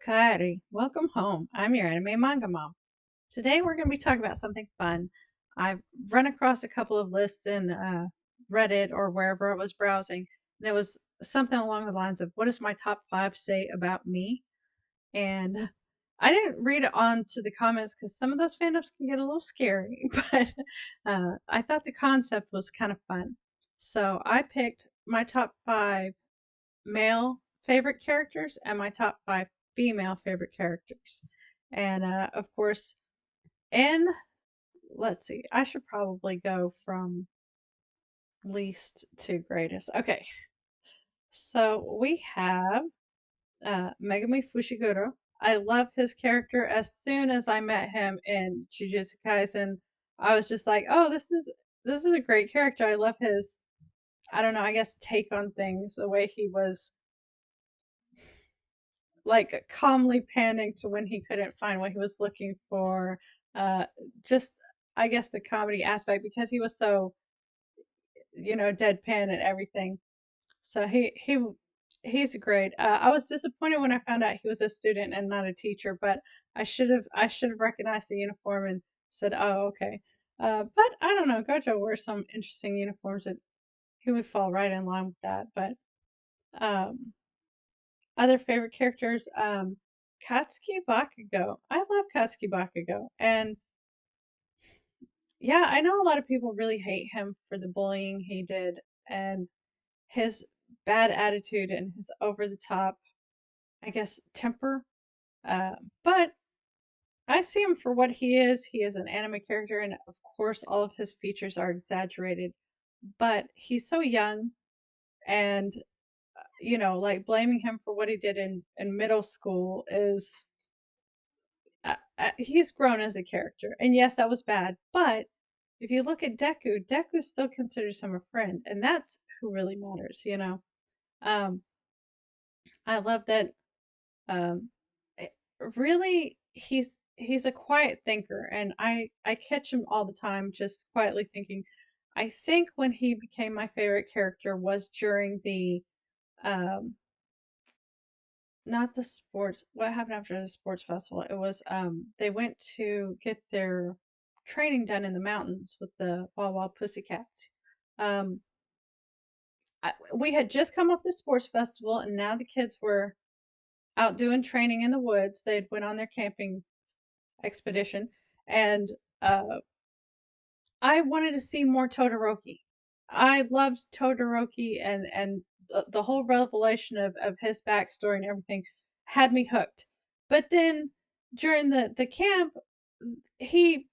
Kairi, welcome home. I'm your anime manga mom. Today we're going to be talking about something fun. I've run across a couple of lists in Reddit or wherever I was browsing, and it was something along the lines of what does my top five say about me? And I didn't read on to the comments because some of those fandoms can get a little scary, but I thought the concept was kind of fun. So I picked my top five male favorite characters and my top five female favorite characters. And of course, in let's see, I should probably go from least to greatest. Okay, so we have Megumi Fushiguro. I love his character. As soon as I met him in Jujutsu Kaisen, I was just like, "Oh, this is a great character." I love his, I don't know, I guess take on things, the way he was like calmly panicked when he couldn't find what he was looking for. Uh, just I guess the comedy aspect because he was so deadpan and everything. So he's great. I was disappointed when I found out he was a student and not a teacher, but I should have recognized the uniform and said, "Oh, okay." But I don't know. Gojo wears some interesting uniforms that he would fall right in line with that. But um, other favorite characters, Katsuki Bakugo. I love Katsuki Bakugo. And yeah, I know a lot of people really hate him for the bullying he did and his bad attitude and his over the top, I guess, temper. Uh, but I see him for what he is. He is an anime character, and of course, all of his features are exaggerated. But he's so young, and like blaming him for what he did in middle school is he's grown as a character. And yes, that was bad. But if you look at Deku still considers him a friend, and that's who really matters. Um, I love that. Um, eh, really, he's a quiet thinker, and I catch him all the time, just quietly thinking. I think when he became my favorite character was during the um not the sports what happened after the sports festival. It was they went to get their training done in the mountains with the Wild Wild Pussycats. um we had just come off the sports festival, and now the kids were out doing training in the woods. They'd went on their camping expedition, and I wanted to see more Todoroki. I loved Todoroki, and the whole revelation of his backstory and everything had me hooked. But then during the camp, he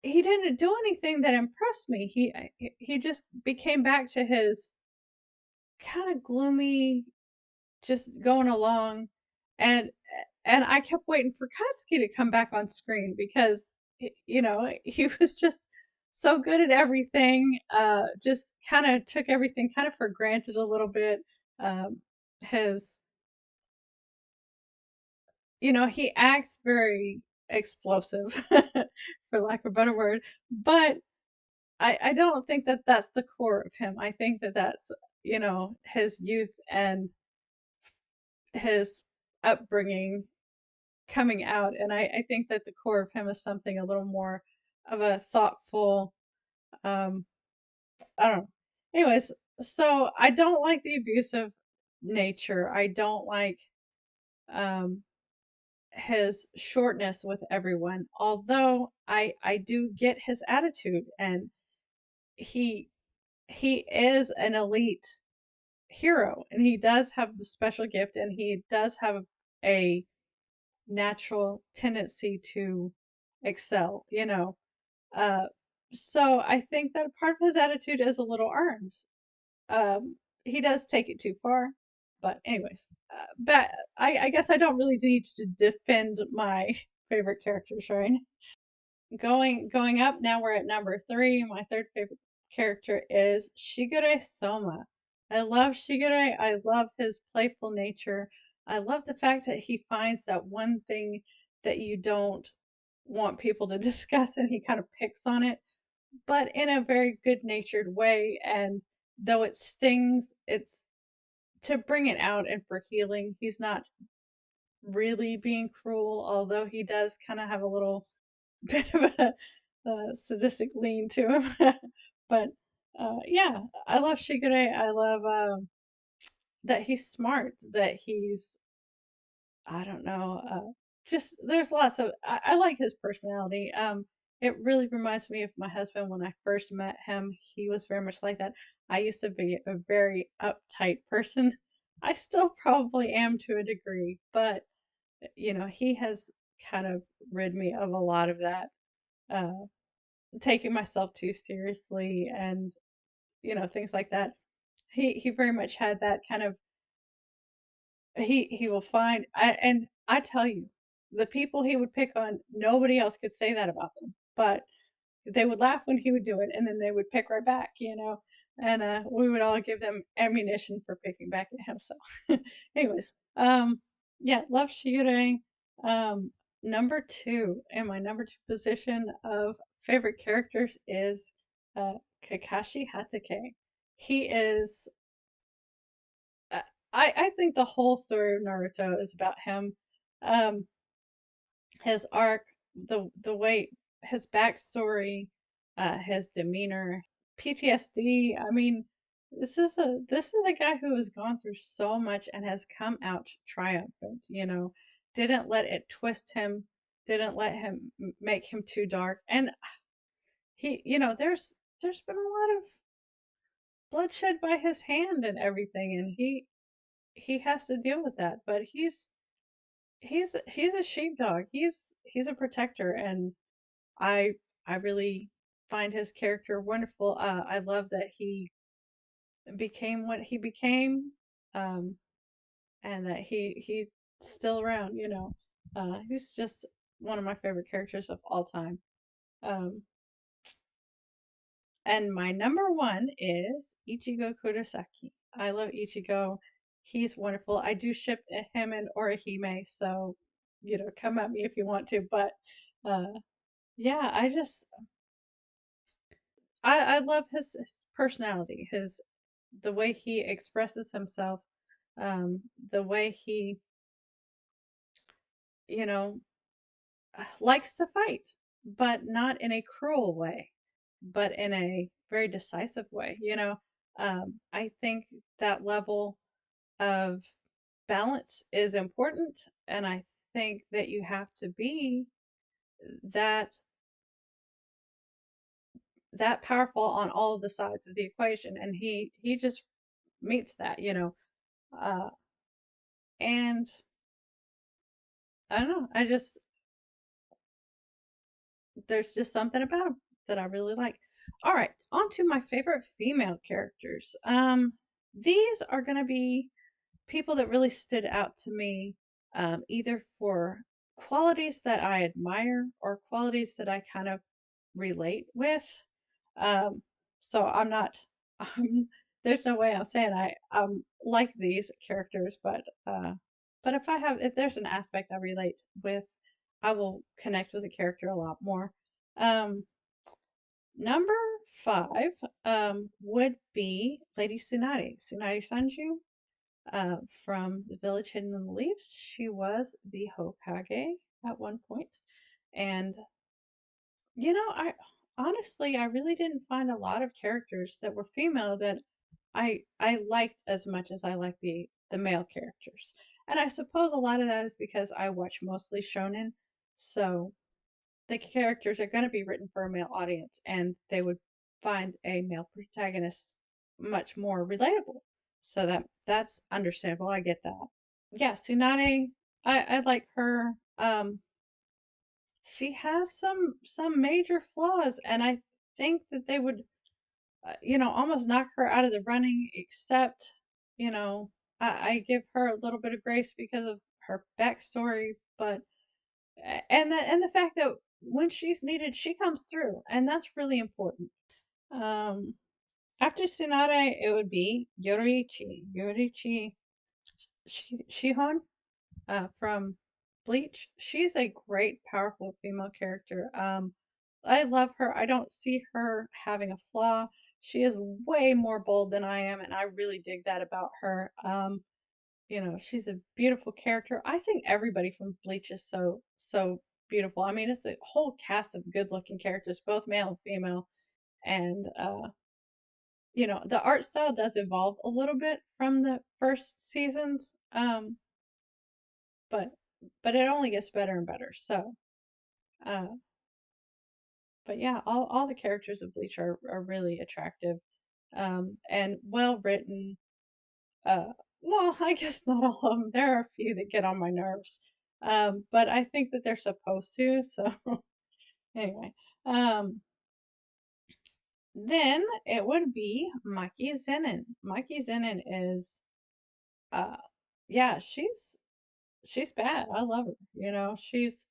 he didn't do anything that impressed me. He just became back to his kind of gloomy, just going along, and and I kept waiting for Katsuki to come back on screen because he was just so good at everything. Just kind of took everything kind of for granted a little bit. His he acts very explosive, for lack of a better word, but I don't think that that's the core of him. I think that that's his youth and his upbringing coming out, and I think that the core of him is something a little more of a thoughtful, um I don't know. Anyways, so I don't like the abusive nature. I don't like um his shortness with everyone, although I do get his attitude, and he he is an elite hero, and he does have a special gift, and he does have a natural tendency to excel. Uh, so I think that a part of his attitude is a little earned. He does take it too far, but anyways, but I guess I don't really need to defend my favorite characters, right? Going up, now we're at number three. My third favorite character is Shigure Soma. I love Shigure. I love his playful nature. I love the fact that he finds that one thing that you don't want people to discuss, and he kind of picks on it, but in a very good natured way. And though it stings, it's to bring it out and for healing. He's not really being cruel, although he does kind of have a little bit of a sadistic lean to him. But yeah, I love Shigure. I love that he's smart, that he's, I don't know, just there's lots of, I like his personality. It really reminds me of my husband when I first met him. He was very much like that. I used to be a very uptight person. I still probably am to a degree, but he has kind of rid me of a lot of that, uh, taking myself too seriously and things like that. He very much had that kind of, he will find, and I tell you, the people he would pick on, nobody else could say that about them. But they would laugh when he would do it, and then they would pick right back. And we would all give them ammunition for picking back at him. So, anyways, yeah, love Shigure. Um, number two, in my number two position of favorite characters is uh, Kakashi Hatake. He is uh, I think the whole story of Naruto is about him. Um, his arc, the way his backstory, his demeanor, PTSD. I mean, this is a guy who has gone through so much and has come out triumphant. Didn't let it twist him, didn't let him make him too dark. And there's been a lot of bloodshed by his hand and everything, and he has to deal with that. But he's a sheepdog. He's a protector, and I I really find his character wonderful. I love that he became what he became, um, and that he's still around. He's just one of my favorite characters of all time. Um, and my number one is Ichigo Kurosaki. I love Ichigo. He's wonderful. I do ship him and Orihime, so come at me if you want to. But uh, yeah, I love his personality, the way he expresses himself, the way he, you know, likes to fight, but not in a cruel way, but in a very decisive way. I think that level of balance is important, and I think that you have to be that that powerful on all of the sides of the equation, and he just meets that. Uh, and I don't know. There's just something about him that I really like. All right, on to my favorite female characters. These are gonna be people that really stood out to me, either for qualities that I admire or qualities that I kind of relate with. Um, so I'm not, um, there's no way I'm saying I like these characters, but if there's an aspect I relate with, I will connect with the character a lot more. Um, Number five, would be Lady Tsunade, Tsunade Sanju, from the Village Hidden in the Leaves. She was the Hokage at one point, and I honestly I really didn't find a lot of characters that were female that I liked as much as I like the male characters. And I suppose a lot of that is because I watch mostly shonen, so the characters are going to be written for a male audience, and they would find a male protagonist much more relatable. So that's understandable. I get that. Yeah, Tsunade, I like her. She has some major flaws, and I think that they would almost knock her out of the running, except you know I give her a little bit of grace because of her backstory. But and the fact that when she's needed she comes through, and that's really important. um After Tsunade, it would be Yoriichi Shihon, from Bleach. She's a great, powerful female character. I love her. I don't see her having a flaw. She is way more bold than I am, and I really dig that about her. she's a beautiful character. I think everybody from Bleach is so beautiful. I mean, it's a whole cast of good-looking characters, both male and female, and the art style does evolve a little bit from the first seasons, but it only gets better and better. So, uh, but yeah, all the characters of Bleach are really attractive, and well written. Uh, well, I guess not all of them. There are a few that get on my nerves, but I think that they're supposed to. So anyway, um, then it would be Maki Zenin. Maki Zenin is, uh, yeah, she's bad. I love her. She's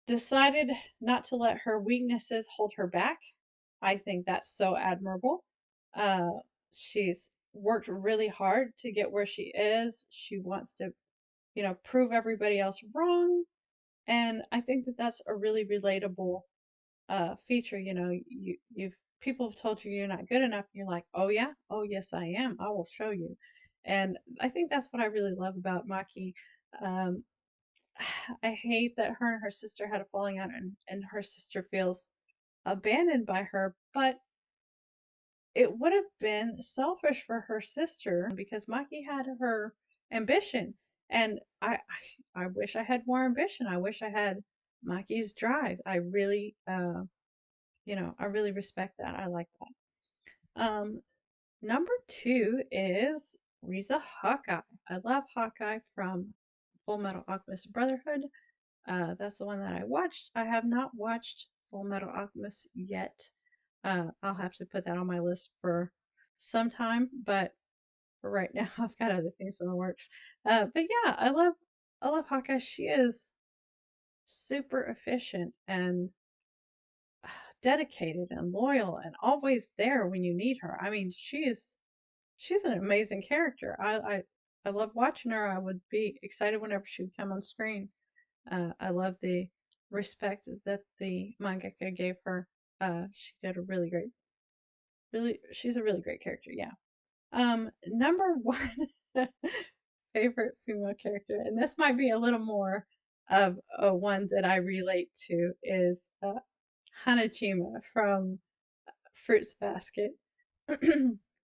decided not to let her weaknesses hold her back. I think that's so admirable. Uh, she's worked really hard to get where she is. She wants to, prove everybody else wrong. And I think that that's a really relatable feature. You've people have told you you're not good enough. And you're like, oh yeah, oh yes I am. I will show you. And I think that's what I really love about Maki. Um, I hate that her and her sister had a falling out, and her sister feels abandoned by her, but it would have been selfish for her sister because Maki had her ambition, and I wish I had more ambition. I wish I had Maki's drive. I really respect that. I like that. Number two is Riza Hawkeye. I love Hawkeye from Full Metal Alchemist Brotherhood. That's the one that I watched. I have not watched Full Metal Alchemist yet. I'll have to put that on my list for some time, but for right now, I've got other things in the works. But yeah, I love Hawkeye. She is super efficient and dedicated and loyal and always there when you need her. I mean, she's an amazing character. I love watching her. I would be excited whenever she would come on screen. I love the respect that the mangaka gave her. She did a really great, she's a really great character. Yeah. Number one favorite female character, and this might be a little more of a one that I relate to, is Hanajima from Fruits Basket.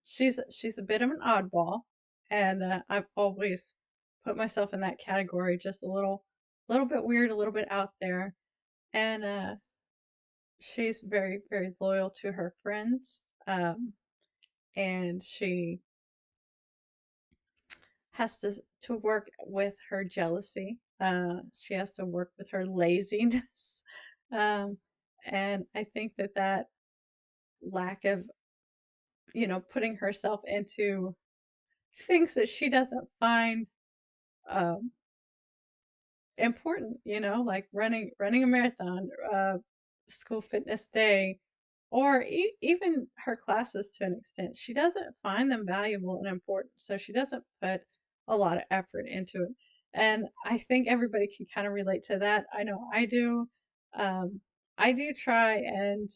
She's a bit of an oddball, and I've always put myself in that category, just a little bit weird, a little bit out there, and she's very very loyal to her friends, and she has to work with her jealousy. She has to work with her laziness, um, and I think that that lack of putting herself into things that she doesn't find um, important, like running a marathon, school fitness day, or even her classes to an extent. She doesn't find them valuable and important, so she doesn't put a lot of effort into it. And I think everybody can kind of relate to that. I know I do. Um, I do try and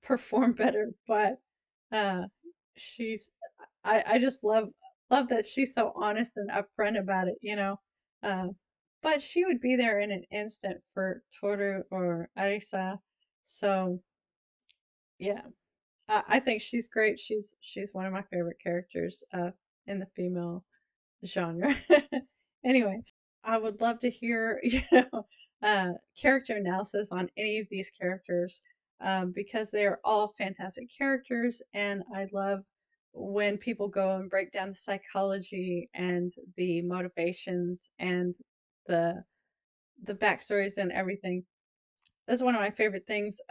perform better, but uh, she's I just love that she's so honest and upfront about it. Uh, but she would be there in an instant for Toru or Arisa. So yeah, I think she's great. She's one of my favorite characters in the female genre. Anyway, I would love to hear, character analysis on any of these characters, because they are all fantastic characters, and I love when people go and break down the psychology and the motivations and the backstories and everything. That's one of my favorite things.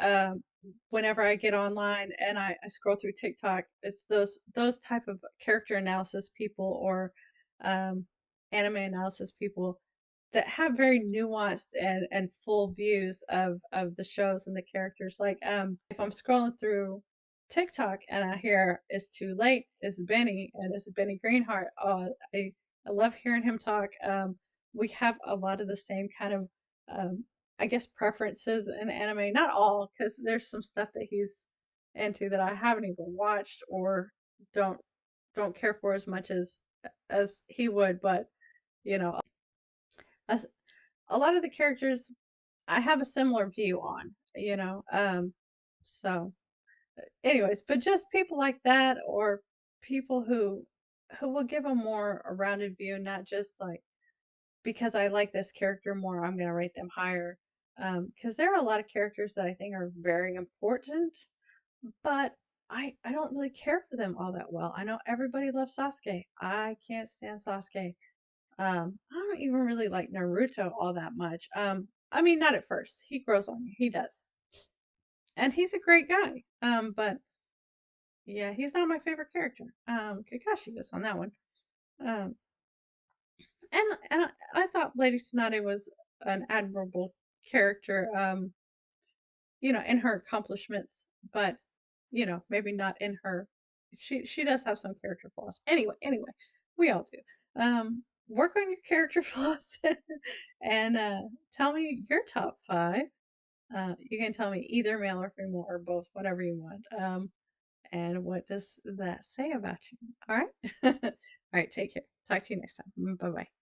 Whenever I get online and I scroll through TikTok, it's those type of character analysis people, or um, anime analysis people that have very nuanced and full views of the shows and the characters. Like, if I'm scrolling through TikTok and I hear "It's too late," it's Benny, and it's Benny Greenheart. Oh, I love hearing him talk. We have a lot of the same kind of um, I guess preferences in anime. Not all, because there's some stuff that he's into that I haven't even watched or don't don't care for as much as he would, but you know, a, a lot of the characters I have a similar view on, you know. So anyways, but just people like that, or people who will give a more rounded view, not just like because I like this character more, I'm gonna rate them higher. Because there are a lot of characters that I think are very important, but I don't really care for them all that well. I know everybody loves Sasuke. I can't stand Sasuke. I don't even really like Naruto all that much. I mean, not at first. He grows on you. He does, and he's a great guy. But yeah, he's not my favorite character. Kakashi is on that one. Um, and I thought Lady Tsunade was an admirable character. You know, in her accomplishments, but you know, maybe not in her. She does have some character flaws. Anyway, we all do. Work on your character flaws, and tell me your top five. You can tell me either male or female or both, whatever you want. And what does that say about you? All right. All right. Take care. Talk to you next time. Bye bye.